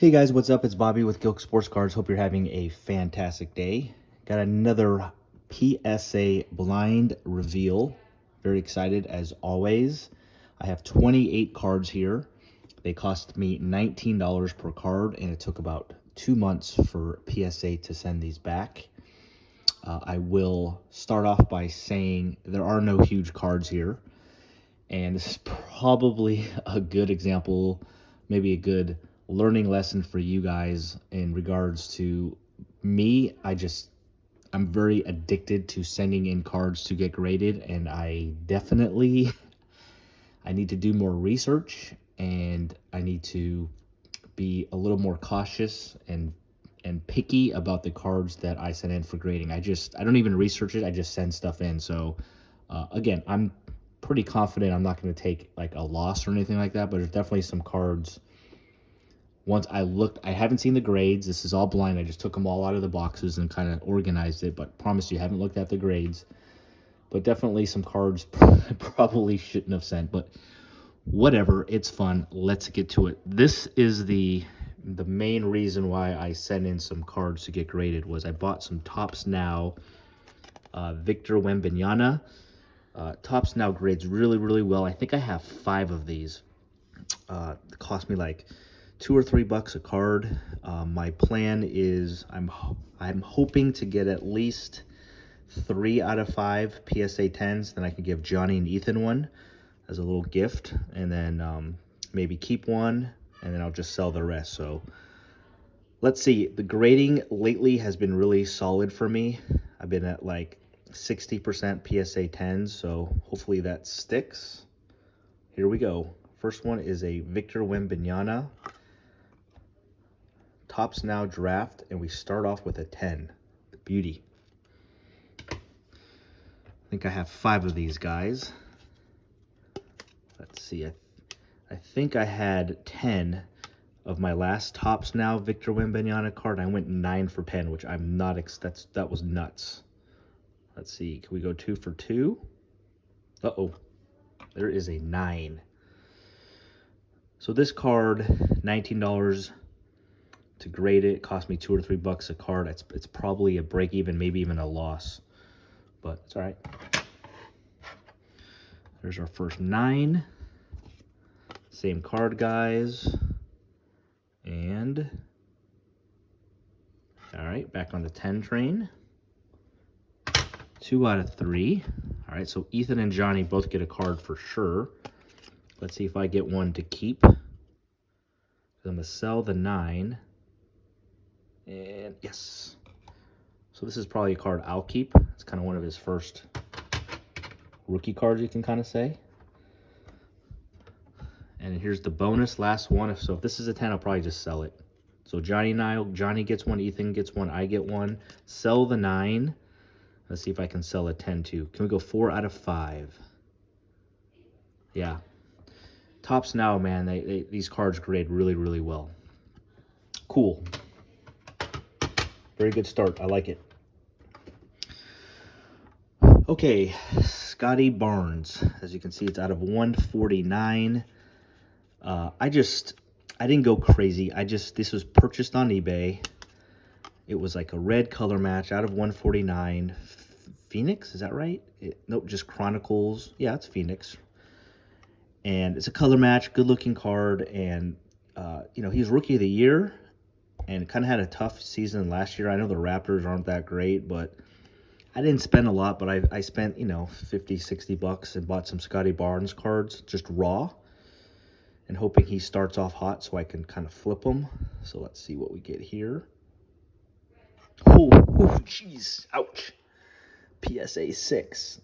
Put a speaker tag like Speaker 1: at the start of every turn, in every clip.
Speaker 1: Hey guys, what's up? It's Bobby with Gilk Sports Cards. Hope you're having a fantastic day. Got another PSA blind reveal. Very excited as always. I have 28 cards here. They cost me $19 per card, and it took about 2 months for PSA to send these back. I will start off by saying there are no huge cards here, and this is probably a good example, maybe a good learning lesson for you guys in regards to me. I'm very addicted to sending in cards to get graded, and I need to do more research, and I need to be a little more cautious and picky about the cards that I send in for grading. I don't even research it. I just send stuff in. So again, I'm pretty confident I'm not going to take like a loss or anything like that, but there's definitely some cards. Once I looked, I haven't seen the grades. This is all blind. I just took them all out of the boxes and kind of organized it, but promise you, haven't looked at the grades. But definitely some cards probably shouldn't have sent, but whatever, it's fun. Let's get to it. This is the main reason why I sent in some cards to get graded. Was I bought some Tops Now Victor Wembanyama. Tops Now grades really well. I think I have 5 of these. It cost me like $2 or $3 a card. My plan is I'm hoping to get at least 3 out of 5 PSA 10s. Then I can give Johnny and Ethan one as a little gift, and then maybe keep one, and then I'll just sell the rest. So let's see. The grading lately has been really solid for me. I've been at like 60% PSA 10s, so hopefully that sticks. Here we go. First one is a Victor Wembanyama Tops Now draft, and we start off with a 10. The beauty. I think I have 5 of these guys. Let's see. I think I had 10 of my last Tops Now Victor Wembanyama card. I went 9 for 10, which I'm not. That was nuts. Let's see. Can we go 2 for 2? Uh-oh. There is a 9. So this card, $19 to grade it. It cost me $2 or $3 a card. It's probably a break even, maybe even a loss, but it's all right. There's our first 9. Same card, guys. And all right, back on the 10 train. 2 out of 3. All right, so Ethan and Johnny both get a card for sure. Let's see if I get one to keep. I'm going to sell the 9. And yes. So this is probably a card I'll keep. It's kind of one of his first rookie cards, you can kind of say. And here's the bonus, last one. So if this is a 10, I'll probably just sell it. So Johnny gets one, Ethan gets one, I get one. Sell the 9. Let's see if I can sell a 10 too. Can we go 4 out of 5? Yeah. Tops Now, man, these cards grade really well. Cool. Very good start. I like it. Okay, Scotty Barnes. As you can see, it's out of 149. I didn't go crazy. This was purchased on eBay. It was like a red color match out of 149. Phoenix, is that right? Nope, just Chronicles. Yeah, it's Phoenix. And it's a color match, good looking card. And, he was Rookie of the Year and kind of had a tough season last year. I know the Raptors aren't that great, but I didn't spend a lot, but I spent, $50, $60 and bought some Scotty Barnes cards, just raw, and hoping he starts off hot so I can kind of flip him. So let's see what we get here. Oh, jeez, ouch. PSA 6.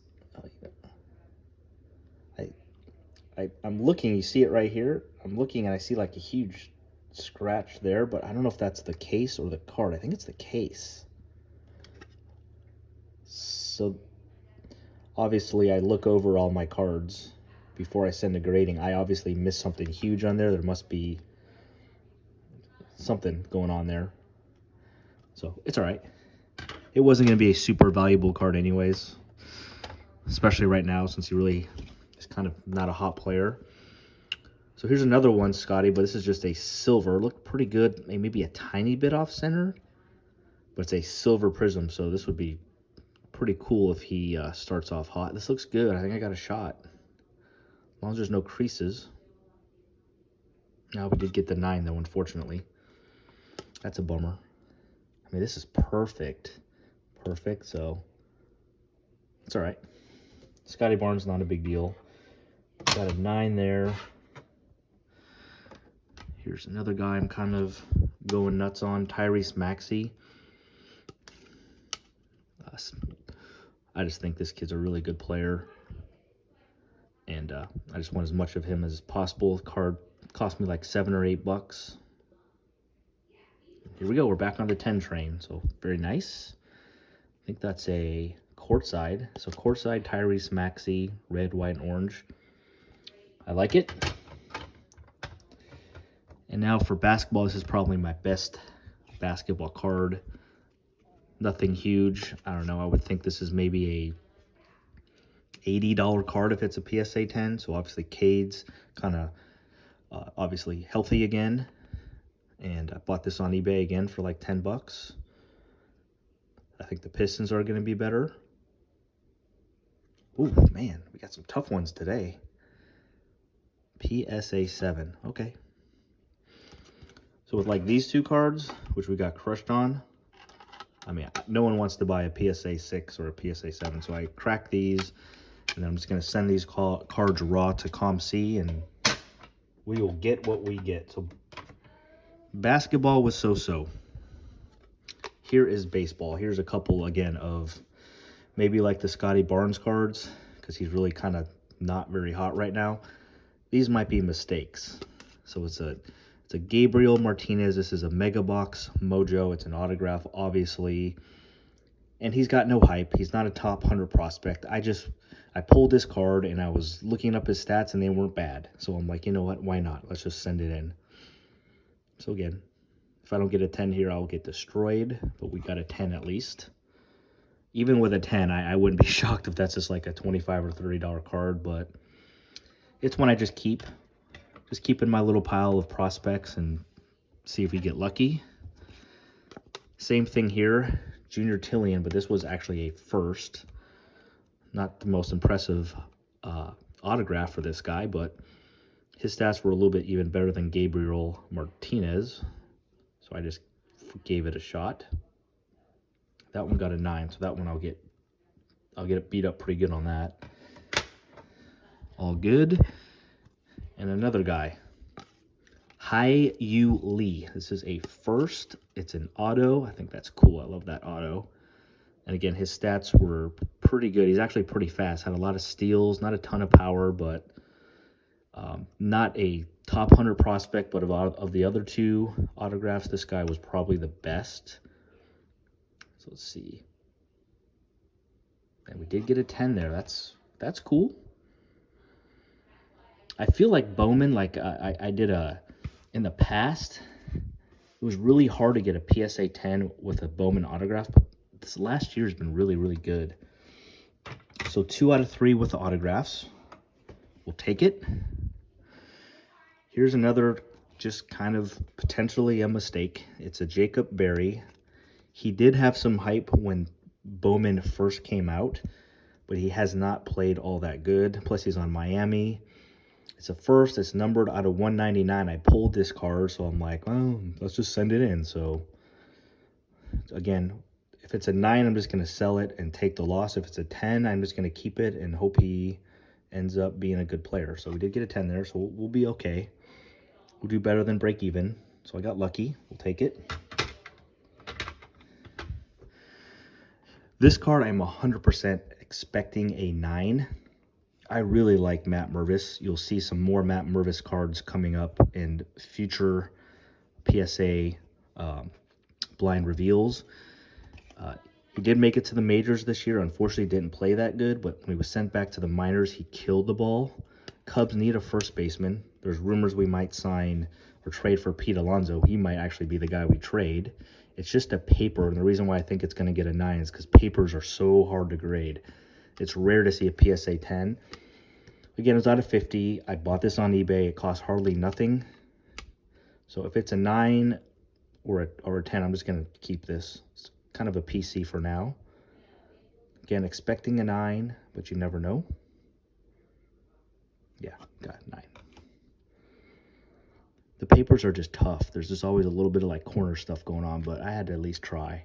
Speaker 1: I'm looking, you see it right here? I'm looking and I see like a huge scratch there, but I don't know if that's the case or the card. I think it's the case. So obviously I look over all my cards before I send a grading. I obviously missed something huge on there. There must be something going on there. So it's all right. It wasn't going to be a super valuable card anyways, especially right now since he really is kind of not a hot player. So here's another one, Scotty, but this is just a silver. Looked pretty good, maybe a tiny bit off center, but it's a silver prism, so this would be pretty cool if he starts off hot. This looks good. I think I got a shot. As long as there's no creases. Now we did get the 9, though, unfortunately. That's a bummer. I mean, this is perfect. Perfect, so it's all right. Scotty Barnes, not a big deal. Got a 9 there. Here's another guy I'm kind of going nuts on, Tyrese Maxey. I just think this kid's a really good player. And I just want as much of him as possible. The card cost me like $7 or $8. Here we go. We're back on the 10 train. So very nice. I think that's a courtside. So courtside Tyrese Maxey, red, white, and orange. I like it. And now for basketball, this is probably my best basketball card. Nothing huge. I don't know. I would think this is maybe a $80 card if it's a PSA 10. So obviously Cade's kind of obviously healthy again. And I bought this on eBay again for like $10. I think the Pistons are going to be better. Ooh, man, we got some tough ones today. PSA 7. Okay. So with like these two cards, which we got crushed on, I mean, no one wants to buy a PSA 6 or a PSA 7. So I cracked these, and then I'm just going to send these cards raw to ComC, and we will get what we get. So basketball was so-so. Here is baseball. Here's a couple, again, of maybe like the Scotty Barnes cards, because he's really kind of not very hot right now. These might be mistakes. So it's a Gabriel Martinez. This is a Mega Box Mojo. It's an autograph, obviously. And he's got no hype. He's not a top 100 prospect. I pulled this card, and I was looking up his stats, and they weren't bad. So I'm like, you know what? Why not? Let's just send it in. So again, if I don't get a 10 here, I'll get destroyed. But we got a 10 at least. Even with a 10, I wouldn't be shocked if that's just like a $25 or $30 card. But it's one I just keep. Just keep in my little pile of prospects and see if we get lucky. Same thing here, Junior Tillian, but this was actually a first. Not the most impressive autograph for this guy, but his stats were a little bit even better than Gabriel Martinez. So I just gave it a shot. That one got a 9, so that one I'll get it beat up pretty good on that. All good. And another guy, Hai-Yu Lee. This is a first. It's an auto. I think that's cool. I love that auto. And again, his stats were pretty good. He's actually pretty fast. Had a lot of steals, not a ton of power, but not a top 100 prospect. But of the other two autographs, this guy was probably the best. So let's see. And we did get a 10 there. That's cool. I feel like Bowman, like I did in the past, it was really hard to get a PSA 10 with a Bowman autograph, but this last year has been really, really good. So 2 out of 3 with the autographs. We'll take it. Here's another just kind of potentially a mistake. It's a Jacob Berry. He did have some hype when Bowman first came out, but he has not played all that good. Plus, he's on Miami. It's a first. It's numbered out of 199. I pulled this card, so I'm like, well, let's just send it in. So, again, if it's a 9, I'm just going to sell it and take the loss. If it's a 10, I'm just going to keep it and hope he ends up being a good player. So we did get a 10 there, so we'll be okay. We'll do better than break even. So I got lucky. We'll take it. This card, I'm 100% expecting a 9. I really like Matt Mervis. You'll see some more Matt Mervis cards coming up in future PSA blind reveals. He did make it to the majors this year. Unfortunately, didn't play that good, but when he was sent back to the minors, he killed the ball. Cubs need a first baseman. There's rumors we might sign or trade for Pete Alonso. He might actually be the guy we trade. It's just a paper, and the reason why I think it's going to get a 9 is because papers are so hard to grade. It's rare to see a PSA 10. Again, it was out of 50. I bought this on eBay. It cost hardly nothing. So if it's a 9 or a 10, I'm just going to keep this. It's kind of a PC for now. Again, expecting a 9, but you never know. Yeah, got 9. The papers are just tough. There's just always a little bit of like corner stuff going on, but I had to at least try.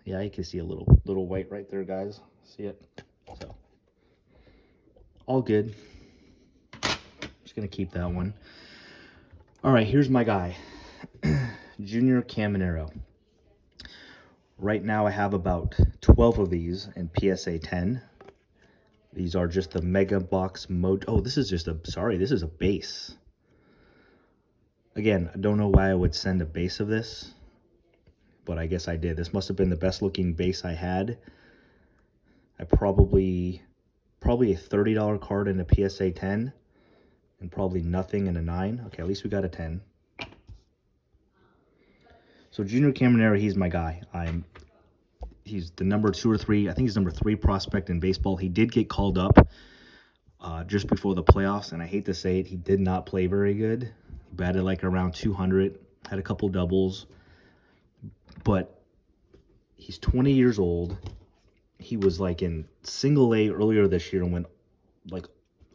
Speaker 1: Yeah, you can see a little white right there, guys. See it? So, all good. Just gonna keep that one. All right, here's my guy, Junior Caminero. Right now I have about 12 of these in PSA 10. These are just the Mega Box Mode. Oh, this is just a, sorry, this is a base. Again, I don't know why I would send a base of this, but I guess I did. This must have been the best looking base I had. I probably a $30 card in a PSA 10 and probably nothing in a 9. Okay, at least we got a 10. So Junior Caminero, he's my guy. He's the number 2 or 3. I think he's number 3 prospect in baseball. He did get called up just before the playoffs, and I hate to say it, he did not play very good. He batted like around 200, had a couple doubles, but he's 20 years old. He was like in single A earlier this year and went like,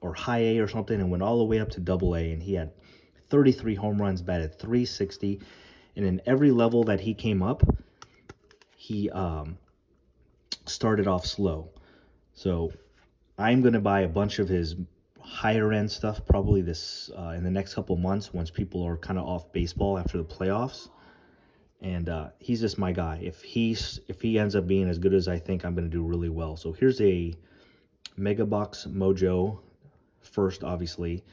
Speaker 1: or high A or something, and went all the way up to double A, and he had 33 home runs, batted 360, and in every level that he came up, he started off slow. So I'm going to buy a bunch of his higher end stuff probably this in the next couple months once people are kind of off baseball after the playoffs. And he's just my guy. If he ends up being as good as I think, I'm going to do really well. So here's a Mega Box Mojo first, obviously.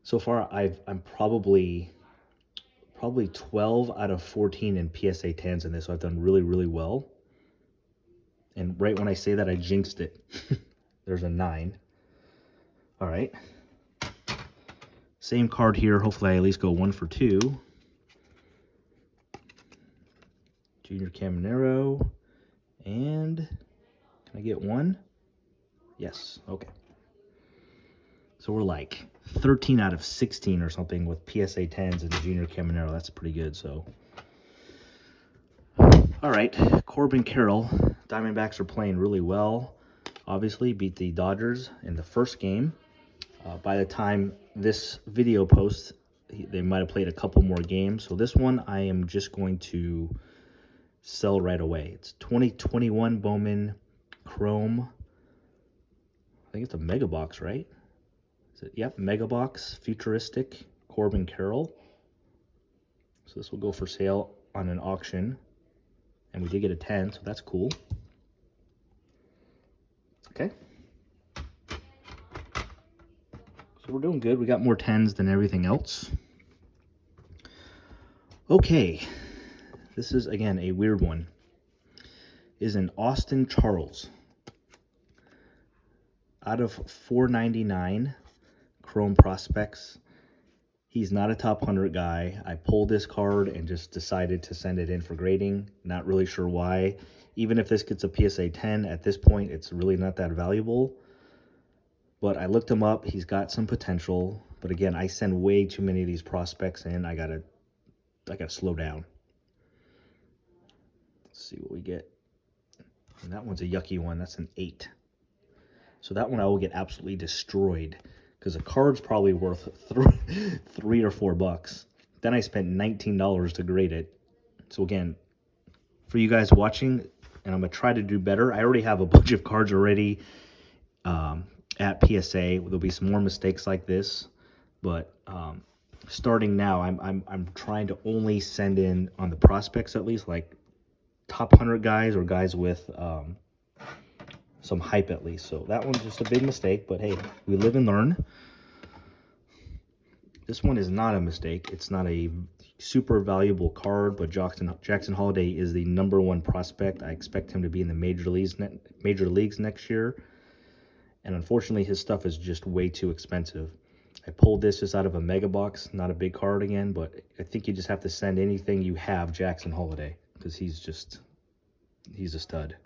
Speaker 1: So far, I'm probably 12 out of 14 in PSA 10s in this, so I've done really, really well. And right when I say that, I jinxed it. There's a 9. All right. Same card here. Hopefully, I at least go 1 for 2. Junior Caminero. And can I get 1? Yes. Okay. So we're like 13 out of 16 or something with PSA 10s and Junior Caminero. That's pretty good. So, all right, Corbin Carroll. Diamondbacks are playing really well. Obviously, beat the Dodgers in the first game. By the time this video posts, they might have played a couple more games. So this one I am just going to sell right away. It's 2021 Bowman Chrome. I think it's a Mega Box, right? Is it? Yep, Mega Box Futuristic Corbin Carroll. So this will go for sale on an auction. And we did get a 10, so that's cool. Okay. So we're doing good. We got more 10s than everything else. Okay. This is, again, a weird one. Is an Austin Charles. Out of 499 Chrome Prospects. He's not a top 100 guy. I pulled this card and just decided to send it in for grading. Not really sure why. Even if this gets a PSA 10, at this point, it's really not that valuable. But I looked him up. He's got some potential. But again, I send way too many of these prospects in. I gotta slow down. Let's see what we get. And that one's a yucky one. That's an 8. So that one I will get absolutely destroyed, because a card's probably worth $3 or $4. Then I spent $19 to grade it. So again, for you guys watching, and I'm going to try to do better. I already have a bunch of cards already at PSA. There'll be some more mistakes like this. But starting now, I'm trying to only send in, on the prospects at least, like top 100 guys or guys with some hype at least. So that one's just a big mistake, but hey, we live and learn. This one is not a mistake. It's not a super valuable card, but Jackson Holiday is the #1 prospect. I expect him to be in the major leagues next year. And unfortunately, his stuff is just way too expensive. I pulled this just out of a Mega Box, not a big card again, but I think you just have to send anything you have Jackson Holiday, because he's a stud.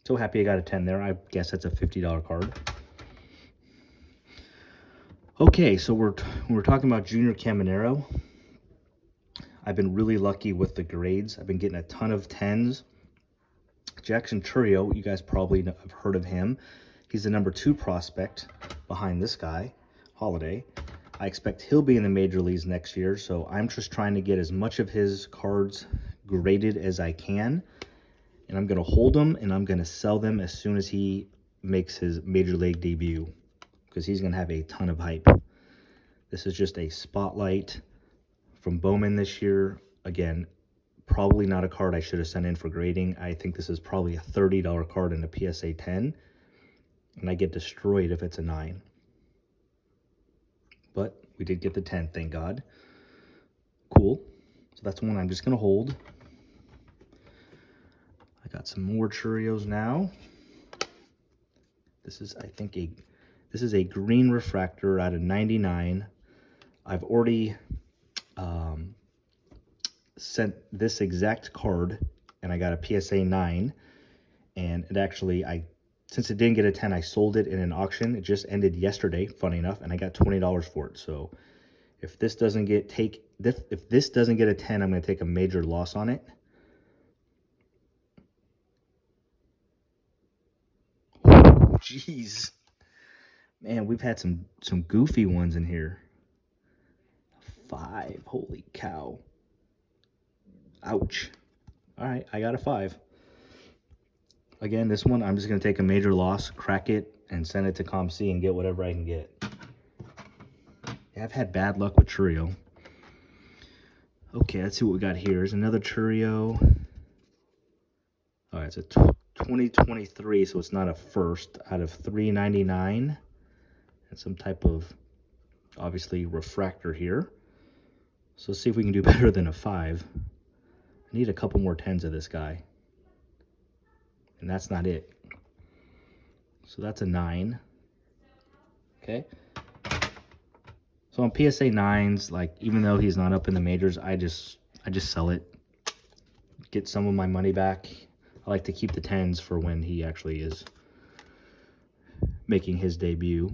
Speaker 1: So happy I got a 10 there. I guess that's a $50 card. Okay, so we're talking about Junior Caminero. I've been really lucky with the grades. I've been getting a ton of 10s. Jackson Churio, you guys probably have heard of him. He's the #2 prospect behind this guy, Holiday. I expect he'll be in the major leagues next year, so I'm just trying to get as much of his cards graded as I can. And I'm going to hold them, and I'm going to sell them as soon as he makes his major league debut, because he's going to have a ton of hype. This is just a spotlight from Bowman this year. Again, probably not a card I should have sent in for grading. I think this is probably a $30 card in a PSA 10, and I get destroyed if it's a 9. But we did get the 10, thank God. Cool. So that's one I'm just going to hold. I got some more Churios now. This is, I think, this is a green refractor out of 99. I've already sent this exact card, and I got a PSA 9, and it actually, since it didn't get a 10, I sold it in an auction. It just ended yesterday, funny enough, and I got $20 for it. So if this doesn't get if this doesn't get a 10, I'm going to take a major loss on it. Jeez, man, we've had some goofy ones in here. 5, holy cow. Ouch. All right, I got a 5. Again, this one, I'm just going to take a major loss, crack it, and send it to ComC and get whatever I can get. Yeah, I've had bad luck with Churio. Okay, let's see what we got here. Here's another Churio. All right, it's a 2023, so it's not a first, out of 399. And some type of, obviously, refractor here. So let's see if we can do better than a 5. I need a couple more 10s of this guy. And that's not it. So that's a 9. Okay. So on PSA 9s, like, even though he's not up in the majors, I just sell it. Get some of my money back. I like to keep the 10s for when he actually is making his debut.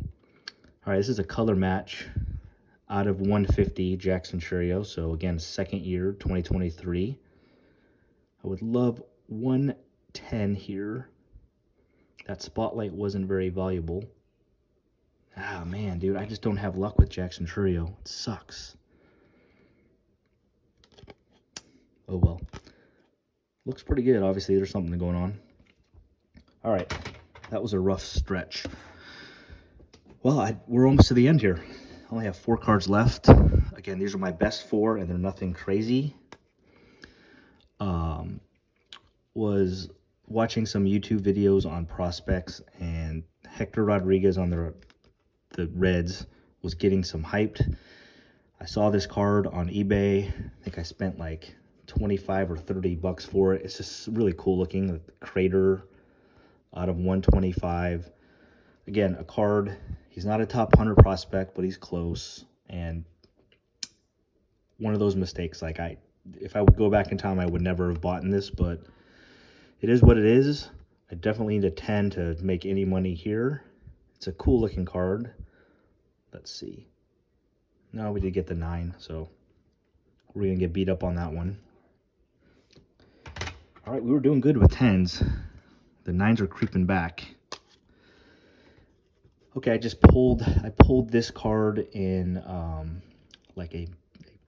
Speaker 1: All right, this is a color match out of 150, Jackson Churio. So again, second year, 2023. I would love 110 here. That spotlight wasn't very valuable. Ah, man, dude, I just don't have luck with Jackson Churio. It sucks. Oh, well. Looks pretty good. Obviously, there's something going on. All right, that was a rough stretch. Well, we're almost to the end here. I only have 4 cards left. Again, these are my best 4, and they're nothing crazy. Was watching some YouTube videos on prospects, and Hector Rodriguez on the Reds was getting some hyped. I saw this card on eBay. I think I spent like 25 or 30 bucks for it. It's just really cool looking. The Crater out of 125. Again, a card. He's not a top 100 prospect, but he's close. And one of those mistakes, like if I would go back in time, I would never have bought in this, but it is what it is. I definitely need a 10 to make any money here. It's a cool looking card. Let's see. No, we did get the 9, so we're going to get beat up on that one. All right, we were doing good with 10s. The 9s are creeping back. Okay, I pulled this card in like a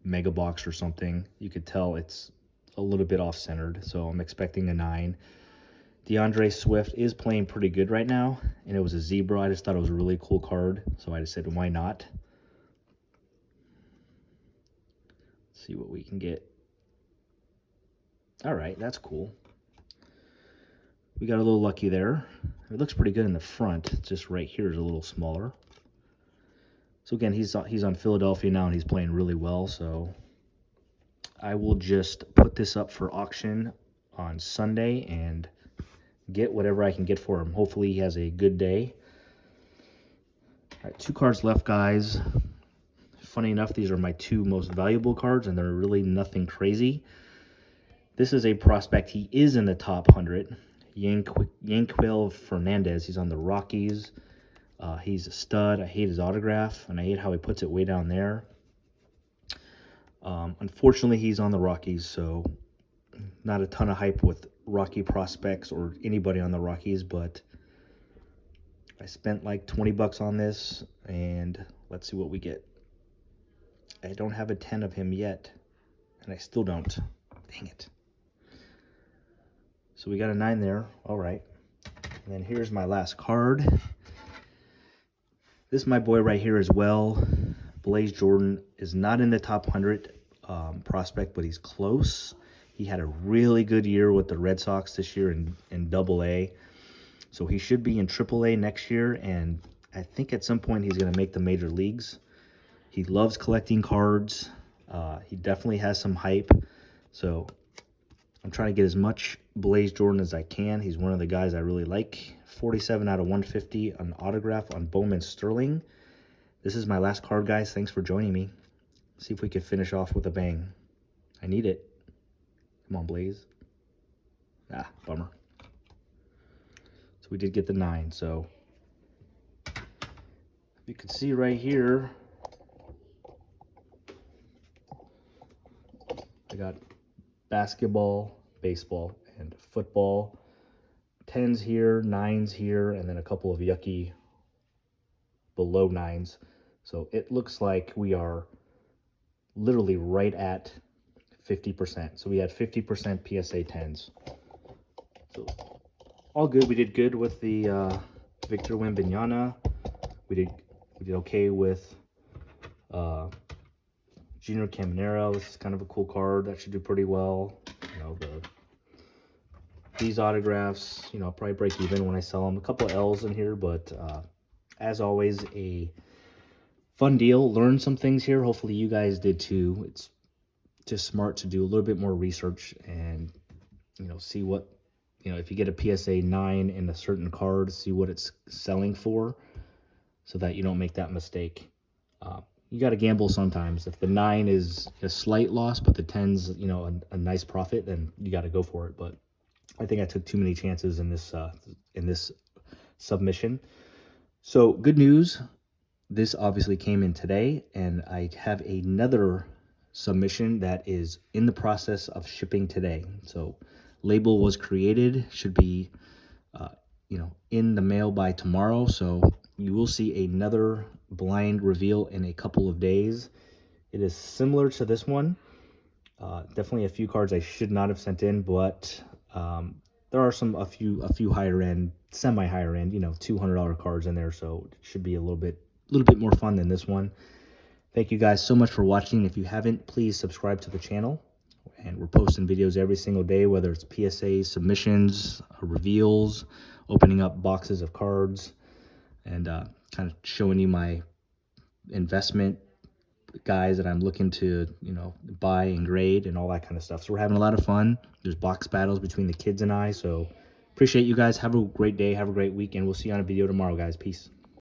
Speaker 1: mega box or something. You could tell it's a little bit off-centered, so I'm expecting a 9. DeAndre Swift is playing pretty good right now, and it was a zebra. I just thought it was a really cool card, so I just said, why not? Let's see what we can get. All right, that's cool. We got a little lucky there. It looks pretty good in the front. Just right here is a little smaller. So again, he's on Philadelphia now, and he's playing really well. So I will just put this up for auction on Sunday and get whatever I can get for him. Hopefully he has a good day. All right, 2 cards left, guys. Funny enough, these are my 2 most valuable cards, and they're really nothing crazy. This is a prospect. He is in the top 100. Yanquiel Fernandez. He's on the Rockies. He's a stud. I hate his autograph, and I hate how he puts it way down there. Unfortunately, he's on the Rockies, so not a ton of hype with Rocky prospects or anybody on the Rockies, but I spent like 20 bucks on this, and let's see what we get. I don't have a 10 of him yet, and I still don't. Dang it. So we got a 9 there. All right. And then here's my last card. This is my boy right here as well. Blaze Jordan is not in the top 100 prospect, but he's close. He had a really good year with the Red Sox this year in Double-A. So he should be in Triple-A next year, and I think at some point he's going to make the major leagues. He loves collecting cards. He definitely has some hype. So I'm trying to get as much Blaze Jordan as I can. He's one of the guys I really like. 47 out of 150, an autograph on Bowman Sterling. This is my last card, guys. Thanks for joining me. See if we can finish off with a bang. I need it. Come on, Blaze. Ah, bummer. So we did get the 9. So you can see right here, I got basketball, baseball, and football. 10s here, 9s here, and then a couple of yucky below 9s. So it looks like we are literally right at 50%. So we had 50% PSA 10s. So all good. We did good with the Victor Wembanyama. We did okay with Junior Caminero. This is kind of a cool card. That should do pretty well. You know, these autographs, you know, I'll probably break even when I sell them. A couple of L's in here, but as always, a fun deal. Learned some things here. Hopefully you guys did too. It's just smart to do a little bit more research and, you know, see what, you know, if you get a PSA 9 in a certain card, see what it's selling for so that you don't make that mistake. You got to gamble sometimes. If the 9 is a slight loss, but the 10's, you know, a nice profit, then you got to go for it. But I think I took too many chances in this submission. So good news. This obviously came in today, and I have another submission that is in the process of shipping today. So label was created, should be you know, in the mail by tomorrow. So you will see another blind reveal in a couple of days. It is similar to this one. Definitely a few cards I should not have sent in, but there are a few higher end, semi higher end, you know, $200 cards in there. So it should be a little bit more fun than this one. Thank you guys so much for watching. If you haven't, please subscribe to the channel. And we're posting videos every single day, whether it's PSA submissions, reveals, opening up boxes of cards, and kind of showing you my investment guys that I'm looking to, you know, buy and grade and all that kind of stuff. So we're having a lot of fun. There's box battles between the kids and I. So appreciate you guys. Have a great day. Have a great weekend. We'll see you on a video tomorrow, guys. Peace.